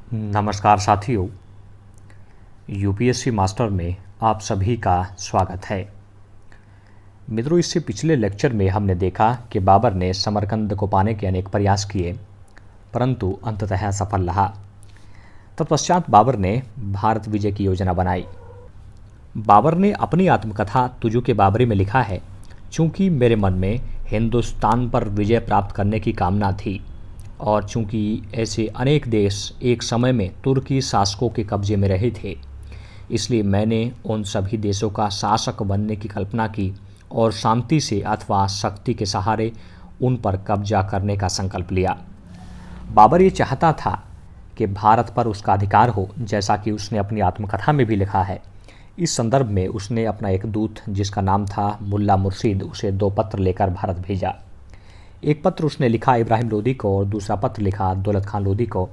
नमस्कार साथियों। UPSC master में आप सभी का स्वागत है। मित्रों, इससे पिछले लेक्चर में हमने देखा कि बाबर ने समरकंद को पाने के अनेक प्रयास किए, परंतु अंततः सफल रहा। तत्पश्चात बाबर ने भारत विजय की योजना बनाई। बाबर ने अपनी आत्मकथा तुजु के बाबरी में लिखा है, चूँकि मेरे मन में हिंदुस्तान पर विजय प्राप्त करने की कामना थी और चूंकि ऐसे अनेक देश एक समय में तुर्की शासकों के कब्जे में रहे थे, इसलिए मैंने उन सभी देशों का शासक बनने की कल्पना की और शांति से अथवा शक्ति के सहारे उन पर कब्जा करने का संकल्प लिया। बाबर ये चाहता था कि भारत पर उसका अधिकार हो, जैसा कि उसने अपनी आत्मकथा में भी लिखा है। इस संदर्भ में उसने अपना एक दूत, जिसका नाम था मुल्ला मुर्शीद, उसे 2 पत्र लेकर भारत भेजा। एक पत्र उसने लिखा इब्राहिम लोदी को और दूसरा पत्र लिखा दौलत खान लोदी को।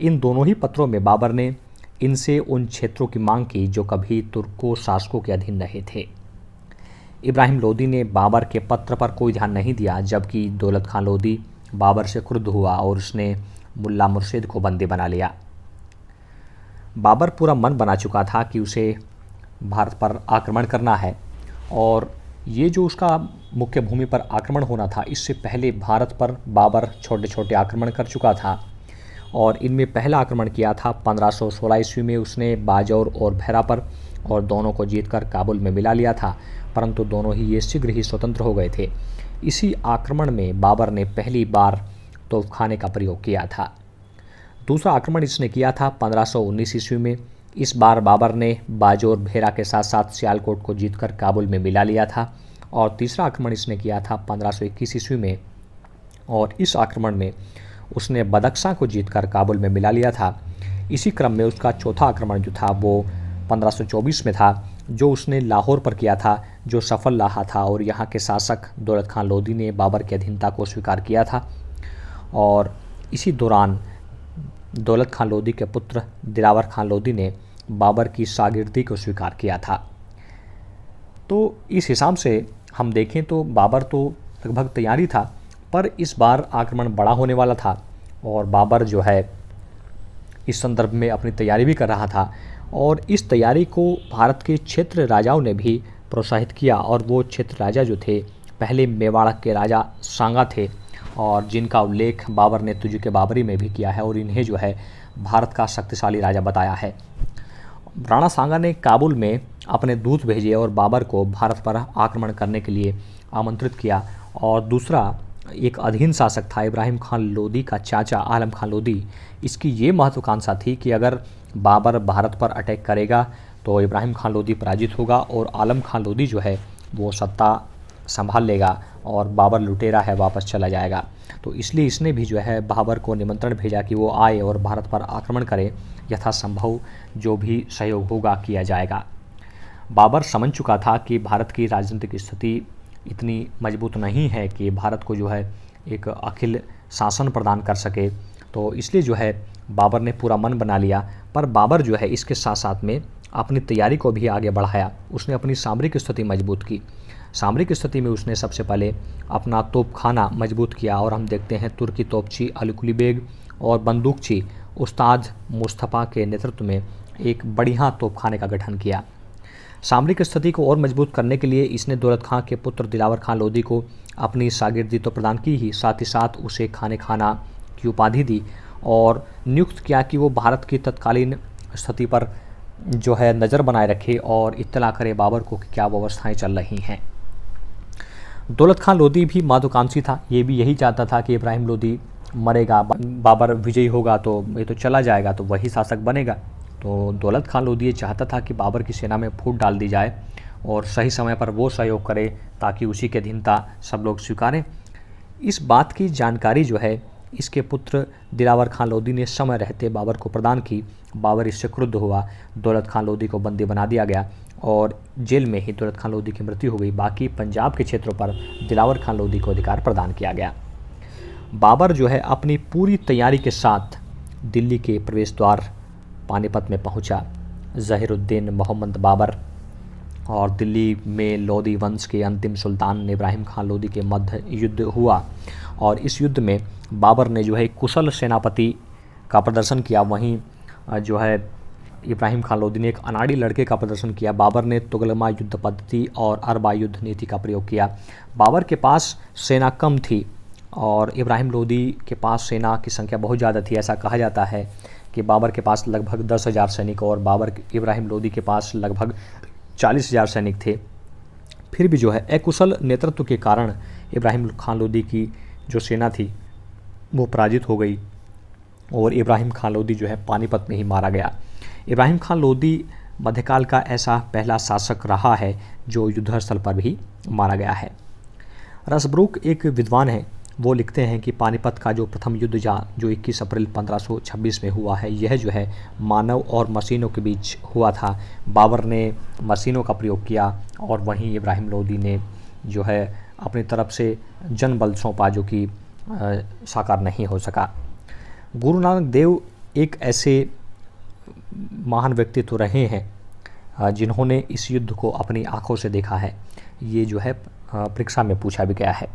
इन दोनों ही पत्रों में बाबर ने इनसे उन क्षेत्रों की मांग की जो कभी तुर्को शासकों के अधीन रहे थे। इब्राहिम लोदी ने बाबर के पत्र पर कोई ध्यान नहीं दिया, जबकि दौलत खान लोदी बाबर से क्रुद्ध हुआ और उसने मुल्ला मुर्शीद को बंदी बना लिया। बाबर पूरा मन बना चुका था कि उसे भारत पर आक्रमण करना है, और ये जो उसका मुख्य भूमि पर आक्रमण होना था, इससे पहले भारत पर बाबर छोटे छोटे आक्रमण कर चुका था। और इनमें पहला आक्रमण किया था 1516 ईस्वी में उसने बाजौर और भैरा पर, और दोनों को जीतकर काबुल में मिला लिया था, परंतु दोनों ही ये शीघ्र ही स्वतंत्र हो गए थे। इसी आक्रमण में बाबर ने पहली बार तोपखाने का प्रयोग किया था। दूसरा आक्रमण इसने किया था 1519 ईस्वी में। इस बार बाबर ने बाजौर भेरा के साथ साथ सियालकोट को जीतकर काबुल में मिला लिया था। और तीसरा आक्रमण इसने किया था 1521 ईस्वी में, और इस आक्रमण में उसने बदख्शां को जीतकर काबुल में मिला लिया था। इसी क्रम में उसका चौथा आक्रमण जो था वो 1524 में था, जो उसने लाहौर पर किया था, जो सफल रहा था, और यहाँ के शासक दौलत खान लोदी ने बाबर की अधीनता को स्वीकार किया था। और इसी दौरान दौलत खान लोदी के पुत्र दिलावर खान लोदी ने बाबर की शागिर्दी को स्वीकार किया था। तो इस हिसाब से हम देखें तो बाबर तो लगभग तैयारी था, पर इस बार आक्रमण बड़ा होने वाला था, और बाबर जो है इस संदर्भ में अपनी तैयारी भी कर रहा था। और इस तैयारी को भारत के क्षेत्र राजाओं ने भी प्रोत्साहित किया, और वो क्षेत्र राजा जो थे पहले मेवाड़ के राजा सांगा थे, और जिनका उल्लेख बाबर ने तुजु के बाबरी में भी किया है, और इन्हें जो है भारत का शक्तिशाली राजा बताया है। राणा सांगा ने काबुल में अपने दूत भेजे और बाबर को भारत पर आक्रमण करने के लिए आमंत्रित किया। और दूसरा एक अधीन शासक था इब्राहिम खान लोदी का चाचा आलम खान लोदी। इसकी ये महत्वाकांक्षा थी कि अगर बाबर भारत पर अटैक करेगा तो इब्राहिम खान लोदी पराजित होगा और आलम खान लोदी जो है वो सत्ता संभाल लेगा और बाबर लुटेरा है वापस चला जाएगा। तो इसलिए इसने भी जो है बाबर को निमंत्रण भेजा कि वो आए और भारत पर आक्रमण करे, यथासंभव जो भी सहयोग होगा किया जाएगा। बाबर समझ चुका था कि भारत की राजनीतिक स्थिति इतनी मजबूत नहीं है कि भारत को जो है एक अखिल शासन प्रदान कर सके, तो इसलिए जो है बाबर ने पूरा मन बना लिया। पर बाबर जो है इसके साथ साथ में अपनी तैयारी को भी आगे बढ़ाया। उसने अपनी सामरिक स्थिति मजबूत की। सामरिक स्थिति में उसने सबसे पहले अपना तोपखाना मजबूत किया, और हम देखते हैं तुर्की तोपची अलीकुली बेग और बंदूकची उस्ताद मुस्तफ़ा के नेतृत्व में एक बढ़िया तोपखाने का गठन किया। सामरिक स्थिति को और मजबूत करने के लिए इसने दौलत खां के पुत्र दिलावर खान लोदी को अपनी शागिर्दी तो प्रदान की ही, साथ ही साथ उसे खाने खाना की उपाधि दी और नियुक्त किया कि वो भारत की तत्कालीन स्थिति पर जो है नज़र बनाए रखे और इत्तला करे बाबर को कि क्या व्यवस्थाएं चल रही हैं। दौलत खान लोदी भी महत्वाकांक्षी था। ये भी यही चाहता था कि इब्राहिम लोदी मरेगा, बाबर विजयी होगा तो ये तो चला जाएगा, तो वही शासक बनेगा। तो दौलत खान लोदी ये चाहता था कि बाबर की सेना में फूट डाल दी जाए और सही समय पर वो सहयोग करे ताकि उसी की अधीनता सब लोग स्वीकारें। इस बात की जानकारी जो है इसके पुत्र दिलावर खान लोदी ने समय रहते बाबर को प्रदान की। बाबर इससे क्रुद्ध हुआ, दौलत खान लोदी को बंदी बना दिया गया और जेल में ही दौलत खान लोदी की मृत्यु हो गई। बाकी पंजाब के क्षेत्रों पर दिलावर खान लोदी को अधिकार प्रदान किया गया। बाबर जो है अपनी पूरी तैयारी के साथ दिल्ली के प्रवेश द्वार पानीपत में पहुंचा। ज़हीरुद्दीन मोहम्मद बाबर और दिल्ली में लोदी वंश के अंतिम सुल्तान इब्राहिम खान लोदी के मध्य युद्ध हुआ, और इस युद्ध में बाबर ने जो है कुशल सेनापति का प्रदर्शन किया, वहीं जो है इब्राहिम खान लोदी ने एक अनाड़ी लड़के का प्रदर्शन किया। बाबर ने तुगलमा युद्ध पद्धति और अरबा युद्ध नीति का प्रयोग किया। बाबर के पास सेना कम थी और इब्राहिम लोदी के पास सेना की संख्या बहुत ज़्यादा थी। ऐसा कहा जाता है कि बाबर के पास लगभग 10,000 सैनिक और इब्राहिम लोदी के पास लगभग 40,000 सैनिक थे। फिर भी जो है अकुशल नेतृत्व के कारण इब्राहिम खान लोदी की जो सेना थी वो पराजित हो गई और इब्राहिम खान लोदी जो है पानीपत में ही मारा गया। इब्राहिम खान लोदी मध्यकाल का ऐसा पहला शासक रहा है जो युद्धस्थल पर भी मारा गया है। रसब्रूक एक विद्वान हैं, वो लिखते हैं कि पानीपत का जो प्रथम युद्ध जो 21 अप्रैल 1526 में हुआ है, यह जो है मानव और मशीनों के बीच हुआ था। बाबर ने मशीनों का प्रयोग किया और वहीं इब्राहिम लोदी ने जो है अपनी तरफ से जनबल सौंपा, जो कि साकार नहीं हो सका। गुरु नानक देव एक ऐसे महान व्यक्तित्व रहे हैं जिन्होंने इस युद्ध को अपनी आंखों से देखा है। ये जो है परीक्षा में पूछा भी गया है।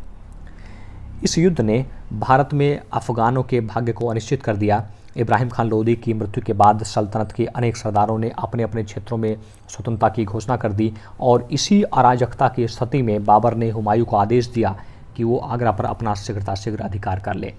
इस युद्ध ने भारत में अफगानों के भाग्य को अनिश्चित कर दिया। इब्राहिम खान लोदी की मृत्यु के बाद सल्तनत के अनेक सरदारों ने अपने अपने क्षेत्रों में स्वतंत्रता की घोषणा कर दी और इसी अराजकता की स्थिति में बाबर ने हुमायूं को आदेश दिया कि वो आगरा पर अपना शीघ्र अधिकार कर ले।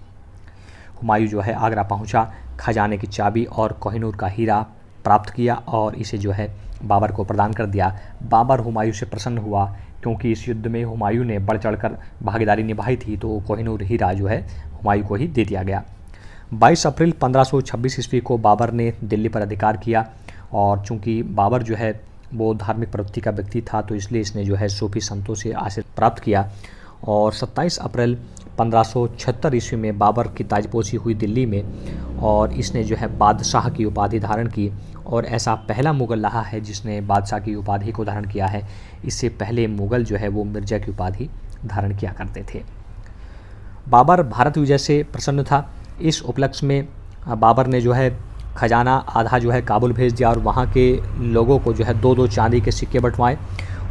हुमायूं जो है आगरा पहुंचा, खजाने की चाबी और कोहिनूर का हीरा प्राप्त किया और इसे जो है बाबर को प्रदान कर दिया। बाबर हुमायूं से प्रसन्न हुआ क्योंकि इस युद्ध में हुमायूं ने बढ़ चढ़कर भागीदारी निभाई थी, तो कोहिनूर हीरा जो है हुमायूं को ही दे दिया गया। 22 अप्रैल 1526 ईस्वी को बाबर ने दिल्ली पर अधिकार किया और चूंकि बाबर जो है वो धार्मिक प्रवृत्ति का व्यक्ति था, तो इसलिए इसने जो है सूफी संतों से आशीर्वाद प्राप्त किया और 27 अप्रैल 1576 ईस्वी में बाबर की ताजपोशी हुई दिल्ली में और इसने जो है बादशाह की उपाधि धारण की और ऐसा पहला मुगल रहा है जिसने बादशाह की उपाधि को धारण किया है। इससे पहले मुगल जो है वो मिर्जा की उपाधि धारण किया करते थे। बाबर भारत विजय से प्रसन्न था। इस उपलक्ष्य में बाबर ने जो है खजाना आधा जो है काबुल भेज दिया और वहाँ के लोगों को जो है 2-2 चांदी के सिक्के बंटवाए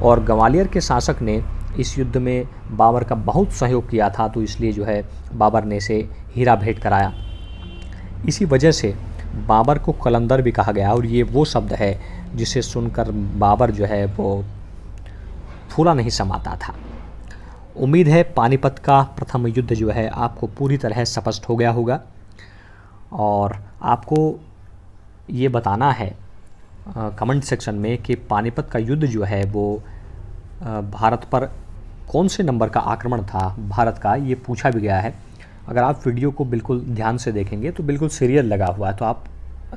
और ग्वालियर के शासक ने इस युद्ध में बाबर का बहुत सहयोग किया था, तो इसलिए जो है बाबर ने इसे हीरा भेंट कराया। इसी वजह से बाबर को कलंदर भी कहा गया और ये वो शब्द है जिसे सुनकर बाबर जो है वो फूला नहीं समाता था। उम्मीद है पानीपत का प्रथम युद्ध जो है आपको पूरी तरह स्पष्ट हो गया होगा और आपको ये बताना है कमेंट सेक्शन में कि पानीपत का युद्ध जो है वो भारत पर कौन से नंबर का आक्रमण था भारत का, ये पूछा भी गया है। अगर आप वीडियो को बिल्कुल ध्यान से देखेंगे तो बिल्कुल सीरियल लगा हुआ है, तो आप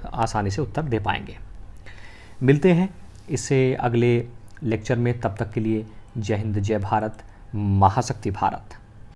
आसानी से उत्तर दे पाएंगे। मिलते हैं इससे अगले लेक्चर में, तब तक के लिए जय हिंद, जय भारत, महाशक्ति भारत।